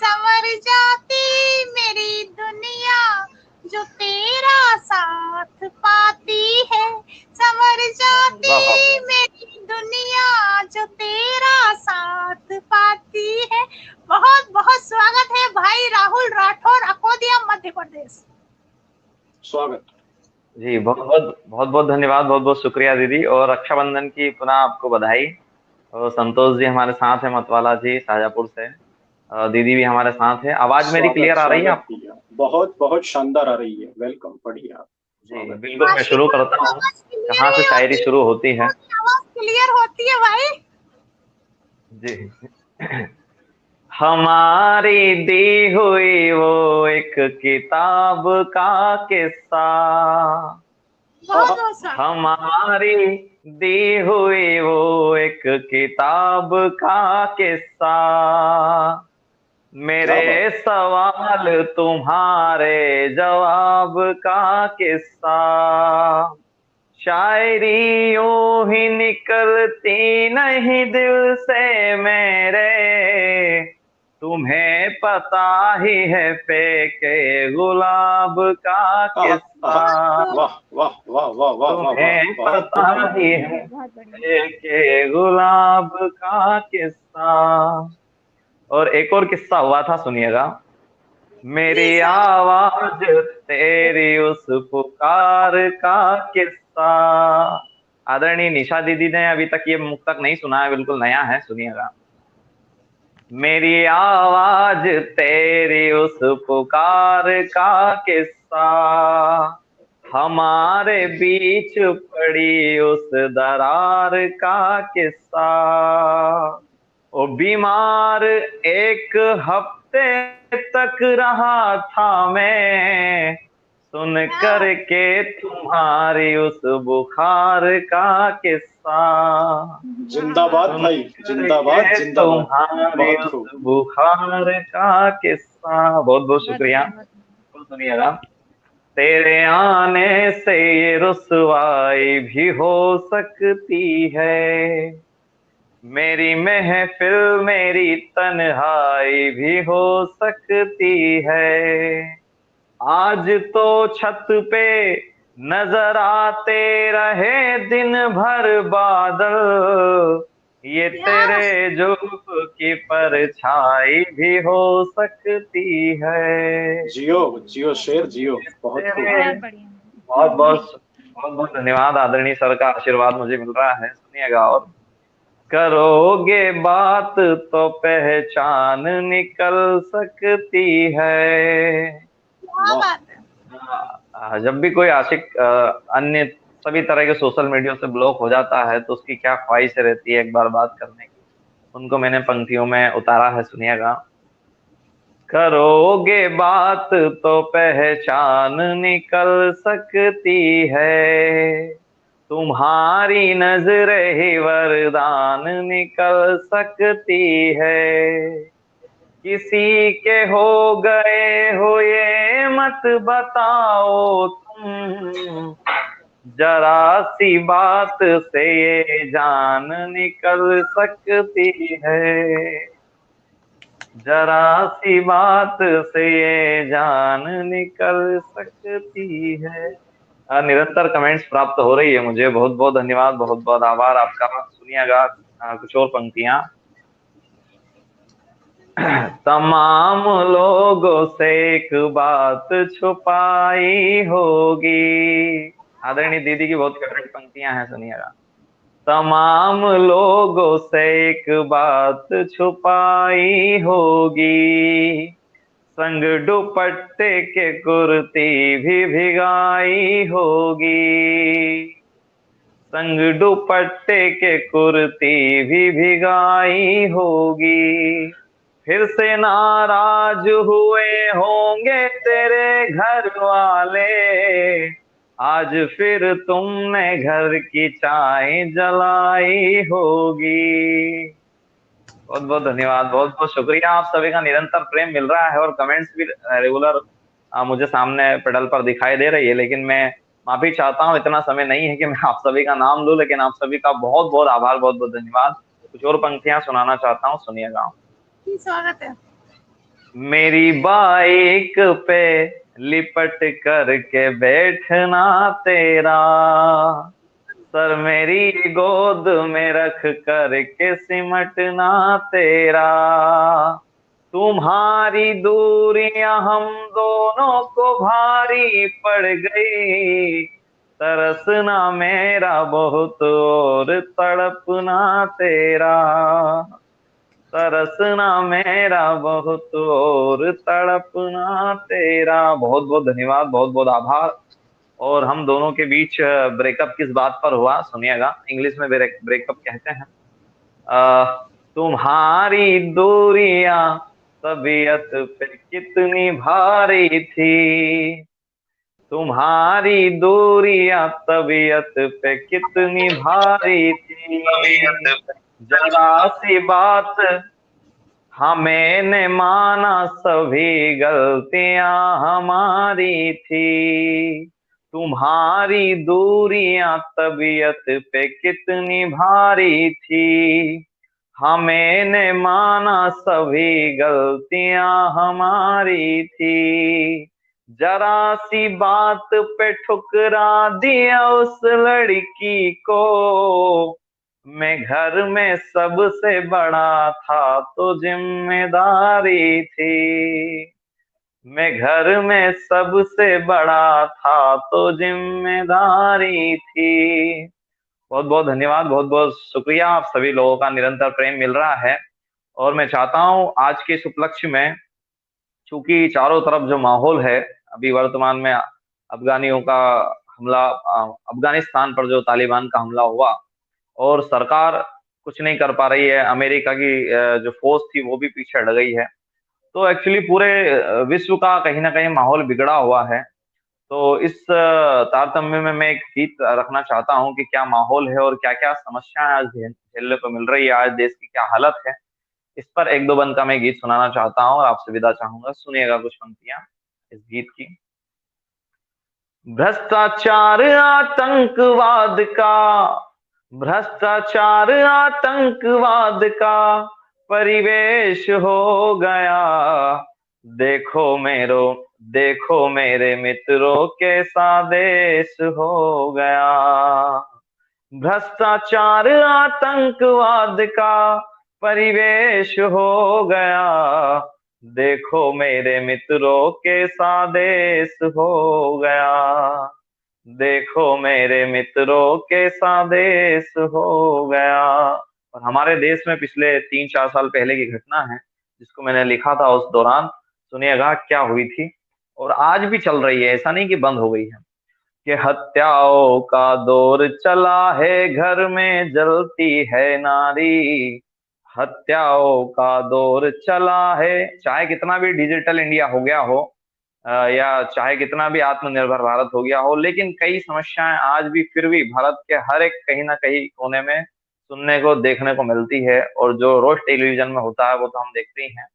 संवर जाती मेरी दुनिया जो तेरा साथ पाती है। संवर जाती वाह वाह। मेरी दुनिया जो तेरा साथ पाती है। बहुत बहुत स्वागत है भाई राहुल राठौर, अकोदिया, मध्य प्रदेश। स्वागत। जी बहुत बहुत धन्यवाद, बहुत बहुत शुक्रिया दीदी, और रक्षाबंधन की पुनः आपको बधाई। और संतोष जी हमारे साथ है, मतवाला जी शाहजहाँपुर से। दीदी भी हमारे साथ है। आवाज मेरी स्वागत क्लियर आ रही है स्वागत आपको? भैया, बहुत बहुत शानदार आ रही है। वेलकम, बढ़िया। जी स्वागत। बिल्कुल, मैं शुरू करता हूँ। आवाज क्लियर कहाँ से ही शायरी होती शुरू होती है? है, आवाज क्लियर होती है भाई। जी। हमारी दी हुई वो एक किताब का किस्सा, बहुत बहुत स्वागत। हमारी दी हुई वो एक किताब का किस्सा, क्या मेरे बात। सवाल तुम्हारे जवाब का किस्सा। शायरी यूं ही निकलती नहीं दिल से मेरे, तुम्हें पता ही है फेंके गुलाब का आहा, किस्सा। आहा, वाह वाह वाह वाह वाह वाह वाह, तुम्हें बहुत पता खूबसूरत। ही है फेंके गुलाब का किस्सा। और एक और किस्सा हुआ था, सुनिएगा। जी मेरी सर। आवाज तेरी उस पुकार का किस्सा। आदरणीय निशा दीदी ने अभी तक ये मुक्तक नहीं सुना है, बिल्कुल नया है, सुनिएगा। मेरी आवाज तेरी उस पुकार का किस्सा, हमारे बीच पड़ी उस दरार का किस्सा। ओ बीमार एक हफ्ते तक रहा था मैं, सुन कर के तुम्हारी उस बुखार का किस्सा। जिंदाबाद सुन भाई, जिंदाबाद करके जिंदाबाद। तुम्हारी बहुत उस खूब। बुखार का किस्सा। बहुत बहुत शुक्रिया। तो सुनिएगा। तेरे आने से ये रुसवाई भी हो सकती है, मेरी महफिल मेरी तन्हाई भी हो सकती है। आज तो छत पे नजर आते रहे दिन भर बादल, ये तेरे जुल्फ की परछाई भी हो सकती है। जियो जियो शेर जियो, ये बहुत खूब। तेरे बहुत बहुत बहुत बहुत धन्यवाद, आदरणीय सर का आशीर्वाद मुझे मिल रहा है। सुनिएगा। और करोगे बात तो पहचान निकल सकती है। क्या वाह। बात है। जब भी कोई आशिक अन्य सभी तरह के सोशल मीडिया से ब्लॉक हो जाता है तो उसकी क्या ख्वाहिश रहती है एक बार बात करने की, उनको मैंने पंक्तियों में उतारा है, सुनिएगा। करोगे बात तो पहचान निकल सकती है, तुम्हारी नजर ही वरदान निकल सकती है। किसी के हो गए हो ये मत बताओ तुम, जरा सी बात से ये जान निकल सकती है। जरा सी बात से ये जान निकल सकती है। निरंतर कमेंट्स प्राप्त हो रही है मुझे, बहुत बहुत धन्यवाद, बहुत बहुत आभार आपका। सुनिएगा कुछ और पंक्तियां। तमाम लोगों से एक बात छुपाई होगी। आदरणीय दीदी की बहुत फेवरेट पंक्तियां हैं, सुनिएगा। तमाम लोगों से एक बात छुपाई होगी, संग दुपट्टे के कुर्ती भी भिगाई होगी, संग दुपट्टे के कुर्ती भी भिगाई होगी। फिर से नाराज हुए होंगे तेरे घर वाले, आज फिर तुमने घर की चाय जलाई होगी। बहुत बहुत धन्यवाद, बहुत बहुत शुक्रिया। आप सभी का निरंतर प्रेम मिल रहा है और कमेंट्स भी रेगुलर मुझे सामने पेडल पर दिखाई दे रही है, लेकिन मैं माफी चाहता हूँ, इतना समय नहीं है कि मैं आप सभी का नाम लूं, लेकिन आप सभी का बहुत बहुत आभार, बहुत बहुत धन्यवाद। कुछ और पंक्तियां सुनाना चाहता हूँ, सुनिएगा। जी स्वागत है। मेरी बाइक पे लिपट करके बैठना तेरा, सर मेरी गोद में रख करके सिमटना तेरा, तुम्हारी दूरियां हम दोनों को भारी पड़ गई, तरसना मेरा बहुत और तड़पना तेरा, तरसना मेरा बहुत और तड़पना तेरा। बहुत बहुत धन्यवाद, बहुत बहुत आभार। और हम दोनों के बीच ब्रेकअप किस बात पर हुआ सुनिएगा। इंग्लिश में ब्रेकअप कहते हैं तुम्हारी दूरियां तबीयत पे कितनी भारी थी, तुम्हारी दूरियां तबीयत पे कितनी भारी थी, जरा सी बात हाँ मैंने माना सभी गलतियां हमारी थी, तुम्हारी दूरियां तबीयत पे कितनी भारी थी, हाँ मैंने माना सभी गलतियां हमारी थी, जरा सी बात पे ठुकरा दिया उस लड़की को, मैं घर में सबसे बड़ा था तो जिम्मेदारी थी, मैं घर में सबसे बड़ा था तो जिम्मेदारी थी। बहुत बहुत धन्यवाद, बहुत बहुत शुक्रिया। आप सभी लोगों का निरंतर प्रेम मिल रहा है और मैं चाहता हूं आज के इस उपलक्ष्य में, चूंकि चारों तरफ जो माहौल है अभी वर्तमान में, अफगानियों का हमला, अफगानिस्तान पर जो तालिबान का हमला हुआ और सरकार कुछ नहीं कर पा रही है, अमेरिका की जो फोर्स थी वो भी पीछे हट गई है, तो एक्चुअली पूरे विश्व का कहीं ना कहीं माहौल बिगड़ा हुआ है। तो इस तारतम्य में मैं एक गीत रखना चाहता हूँ कि क्या माहौल है और क्या क्या समस्याएं आज झेलने को मिल रही है, आज देश की क्या हालत है। इस पर एक दो बंद का मैं गीत सुनाना चाहता हूँ और आपसे विदा चाहूंगा। सुनिएगा कुछ पंक्तियां इस गीत की। भ्रष्टाचार आतंकवाद का, भ्रष्टाचार आतंकवाद का परिवेश हो गया, देखो मेरे मित्रों कैसा देश हो गया, भ्रष्टाचार आतंकवाद का परिवेश हो गया, देखो मेरे मित्रों कैसा देश हो गया, देखो मेरे मित्रों कैसा देश हो गया। और हमारे देश में पिछले 3-4 साल पहले की घटना है जिसको मैंने लिखा था उस दौरान, सुनिएगा क्या हुई थी और आज भी चल रही है, ऐसा नहीं कि बंद हो गई है। कि हत्याओं का दौर चला है, घर में जलती है नारी, हत्याओं का दौर चला है। चाहे कितना भी डिजिटल इंडिया हो गया हो या चाहे कितना भी आत्मनिर्भर भारत हो गया हो, लेकिन कई समस्याएं आज भी फिर भी भारत के हर एक कहीं ना कहीं कोने में सुनने को देखने को मिलती है, और जो रोज टेलीविजन में होता है वो तो हम देखते ही हैं।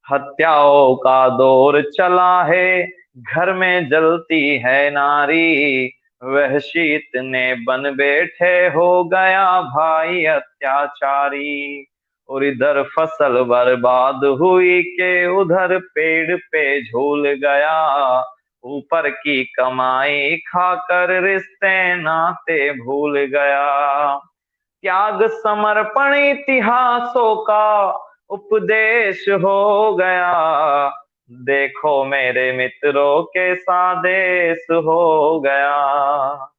हत्याओं का दौर चला है, घर में जलती है नारी, वहशी इतने बन बैठे हो गया भाई अत्याचारी, और इधर फसल बर्बाद हुई के उधर पेड़ पे झूल गया, ऊपर की कमाई खाकर रिश्ते नाते भूल गया, त्याग समर्पण इतिहासों का उपदेश हो गया, देखो मेरे मित्रों कैसा देश हो गया,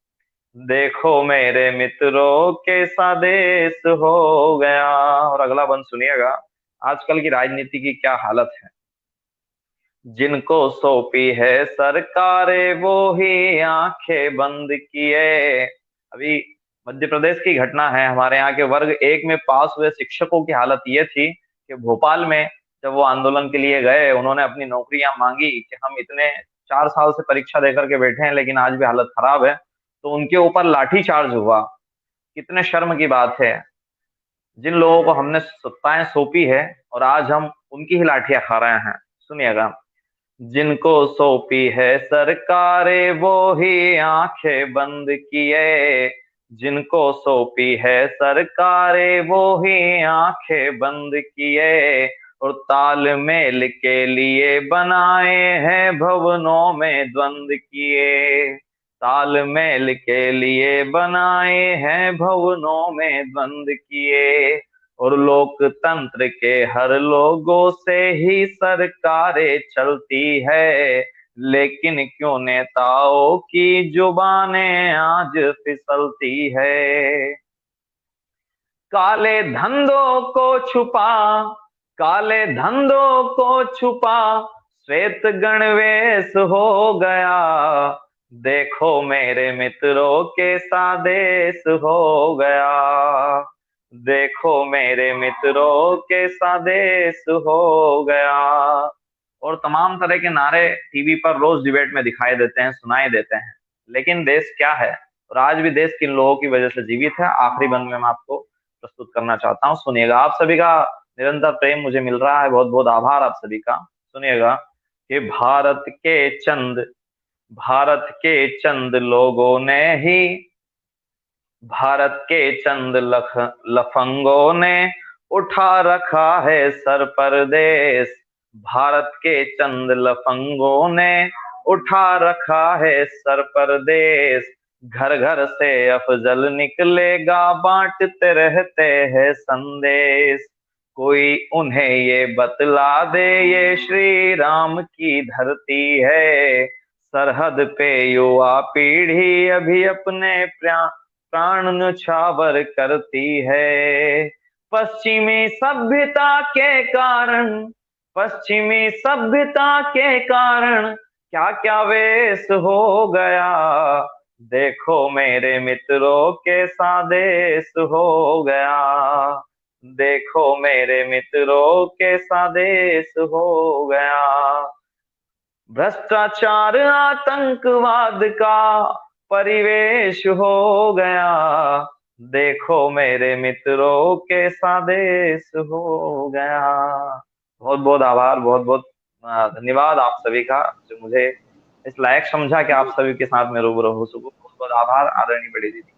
देखो मेरे मित्रों कैसा देश हो गया। और अगला बंद सुनिएगा। आजकल की राजनीति की क्या हालत है, जिनको सौंपी है सरकारें वो ही आंखें बंद किए। अभी मध्य प्रदेश की घटना है, हमारे यहाँ के वर्ग 1 में पास हुए शिक्षकों की हालत ये थी कि भोपाल में जब वो आंदोलन के लिए गए, उन्होंने अपनी नौकरियां मांगी कि हम इतने 4 साल से परीक्षा देकर के बैठे हैं लेकिन आज भी हालत खराब है, तो उनके ऊपर लाठीचार्ज हुआ। कितने शर्म की बात है, जिन लोगों को हमने सत्ताएं सौंपी है और आज हम उनकी ही लाठियां खा रहे हैं। सुनिएगा। जिनको सौंपी है सरकारें वो ही आंखें बंद किए, जिनको सौंपी है सरकारें वो ही आंखें बंद किए, और तालमेल के लिए बनाए हैं भवनों में द्वंद्व किए, तालमेल के लिए बनाए हैं भवनों में द्वंद्व किए। और लोकतंत्र के हर लोगों से ही सरकारें चलती है, लेकिन क्यों नेताओं की जुबानें आज फिसलती है। काले धंधों को छुपा, काले धंधों को छुपा श्वेत गणवेश हो गया, देखो मेरे मित्रों कैसा देश हो गया, देखो मेरे मित्रों कैसा देश हो गया। और तमाम तरह के नारे टीवी पर रोज डिबेट में दिखाई देते हैं, सुनाई देते हैं, लेकिन देश क्या है और आज भी देश किन लोगों की वजह से जीवित है, आखिरी बंद में मैं आपको प्रस्तुत करना चाहता हूँ। सुनिएगा। आप सभी का निरंतर प्रेम मुझे मिल रहा है, बहुत बहुत आभार आप सभी का। सुनिएगा कि भारत के चंद लोगों ने ही, भारत के चंद लफंगों ने उठा रखा है सर पर देश, भारत के चंद लफंगों ने उठा रखा है सर पर देश। घर घर से अफजल निकलेगा बांटते रहते हैं संदेश, कोई उन्हें ये बतला दे ये श्री राम की धरती है। सरहद पे युवा पीढ़ी अभी अपने प्राण न्यौछावर करती है। पश्चिमी सभ्यता के कारण, पश्चिमी सभ्यता के कारण क्या क्या वेश हो गया, देखो मेरे मित्रों कैसा देश हो गया, देखो मेरे मित्रों कैसा देश हो गया। भ्रष्टाचार आतंकवाद का परिवेश हो गया, देखो मेरे मित्रों कैसा देश हो गया। बहुत बहुत आभार, बहुत बहुत धन्यवाद आप सभी का, जो मुझे इस लायक समझा कि आप सभी के साथ में रूबरू हो सकूं। बहुत बहुत आभार आदरणीय बड़ी दीदी।